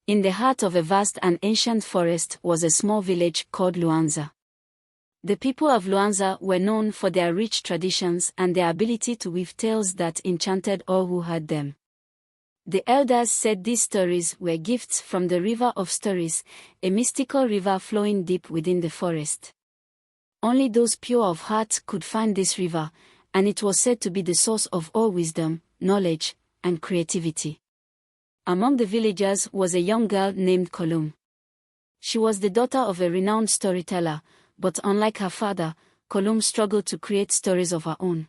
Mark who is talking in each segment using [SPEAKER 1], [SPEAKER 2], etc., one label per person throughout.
[SPEAKER 1] In the heart of a vast and ancient forest was a small village called Luanza. The people of Luanza were known for their rich traditions and their ability to weave tales that enchanted all who heard them. The elders said these stories were gifts from the River of Stories, a mystical river flowing deep within the forest. Only those pure of heart could find this river, and it was said to be the source of all wisdom, knowledge, and creativity. Among the villagers was a young girl named Kolum. She was the daughter of a renowned storyteller, but unlike her father, Kolum struggled to create stories of her own.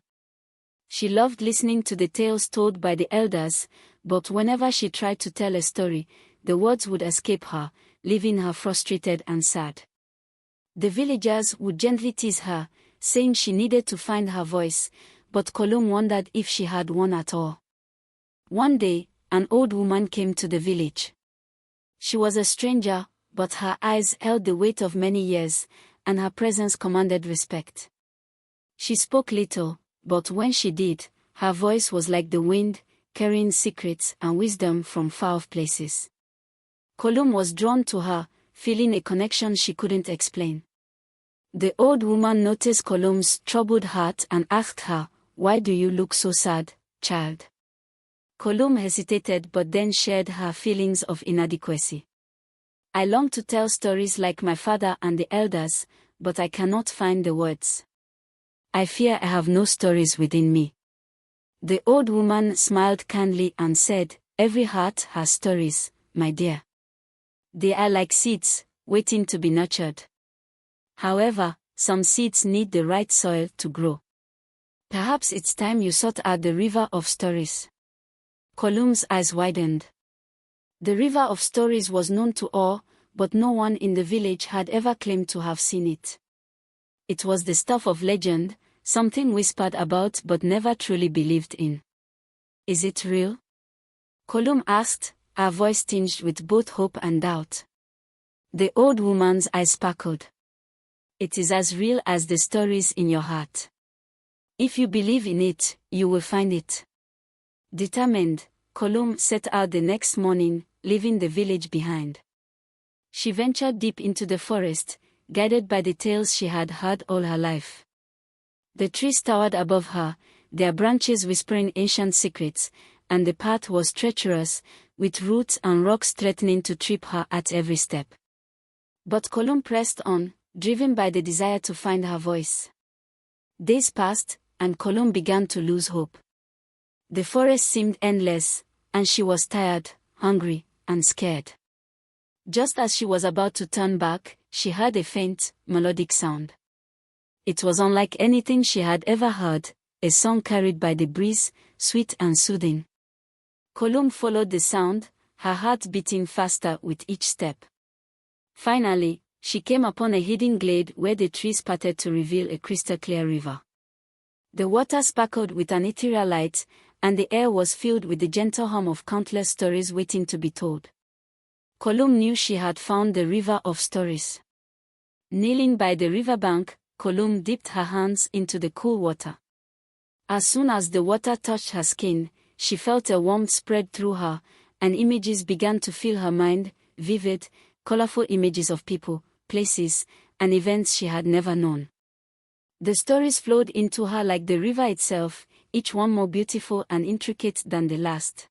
[SPEAKER 1] She loved listening to the tales told by the elders, but whenever she tried to tell a story, the words would escape her, leaving her frustrated and sad. The villagers would gently tease her, saying she needed to find her voice, but Kolum wondered if she had one at all. One day, an old woman came to the village. She was a stranger, but her eyes held the weight of many years, and her presence commanded respect. She spoke little, but when she did, her voice was like the wind, carrying secrets and wisdom from far-off places. Kolum was drawn to her, feeling a connection she couldn't explain. The old woman noticed Kolum's troubled heart and asked her, "Why do you look so sad, child?" Kolum hesitated but then shared her feelings of inadequacy. "I long to tell stories like my father and the elders, but I cannot find the words. I fear I have no stories within me." The old woman smiled kindly and said, "Every heart has stories, my dear. They are like seeds, waiting to be nurtured. However, some seeds need the right soil to grow. Perhaps it's time you sought out the River of Stories." Kolum's eyes widened. The River of Stories was known to all, but no one in the village had ever claimed to have seen it. It was the stuff of legend, something whispered about but never truly believed in. "Is it real?" Kolum asked, her voice tinged with both hope and doubt. The old woman's eyes sparkled. "It is as real as the stories in your heart. If you believe in it, you will find it." Determined, Kolum set out the next morning, leaving the village behind. She ventured deep into the forest, guided by the tales she had heard all her life. The trees towered above her, their branches whispering ancient secrets, and the path was treacherous, with roots and rocks threatening to trip her at every step. But Kolum pressed on, driven by the desire to find her voice. Days passed, and Kolum began to lose hope. The forest seemed endless, and she was tired, hungry, and scared. Just as she was about to turn back, she heard a faint, melodic sound. It was unlike anything she had ever heard, a song carried by the breeze, sweet and soothing. Kolum followed the sound, her heart beating faster with each step. Finally, she came upon a hidden glade where the trees parted to reveal a crystal-clear river. The water sparkled with an ethereal light, and the air was filled with the gentle hum of countless stories waiting to be told. Kolum knew she had found the River of Stories. Kneeling by the riverbank, Kolum dipped her hands into the cool water. As soon as the water touched her skin, she felt a warmth spread through her, and images began to fill her mind, vivid, colorful images of people, places, and events she had never known. The stories flowed into her like the river itself, each one more beautiful and intricate than the last.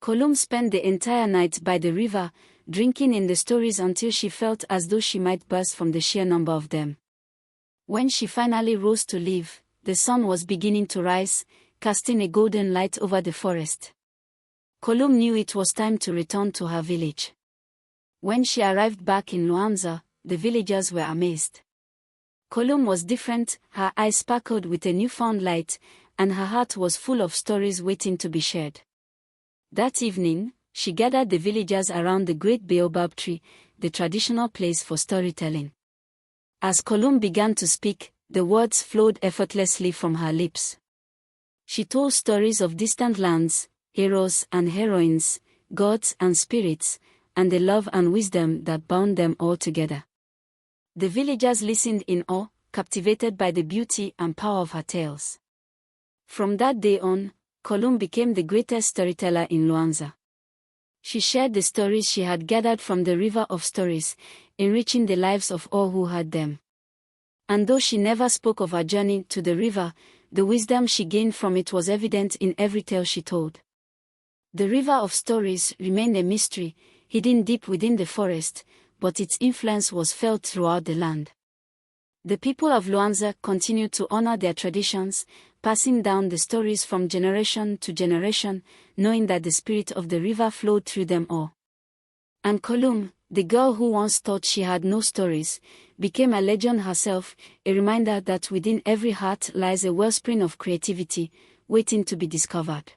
[SPEAKER 1] Kolum spent the entire night by the river, drinking in the stories until she felt as though she might burst from the sheer number of them. When she finally rose to leave, the sun was beginning to rise, casting a golden light over the forest. Kolum knew it was time to return to her village. When she arrived back in Luanza, the villagers were amazed. Kolum was different, her eyes sparkled with a newfound light, and her heart was full of stories waiting to be shared. That evening, she gathered the villagers around the great baobab tree, the traditional place for storytelling. As Kolum began to speak, the words flowed effortlessly from her lips. She told stories of distant lands, heroes and heroines, gods and spirits, and the love and wisdom that bound them all together. The villagers listened in awe, captivated by the beauty and power of her tales. From that day on, Kolum became the greatest storyteller in Luanza. She shared the stories she had gathered from the river of stories, enriching the lives of all who heard them. And though she never spoke of her journey to the river, the wisdom she gained from it was evident in every tale she told. The river of stories remained a mystery, hidden deep within the forest, but its influence was felt throughout the land. The people of Luanza continued to honor their traditions, passing down the stories from generation to generation, knowing that the spirit of the river flowed through them all. And Kolum, the girl who once thought she had no stories, became a legend herself, a reminder that within every heart lies a wellspring of creativity, waiting to be discovered.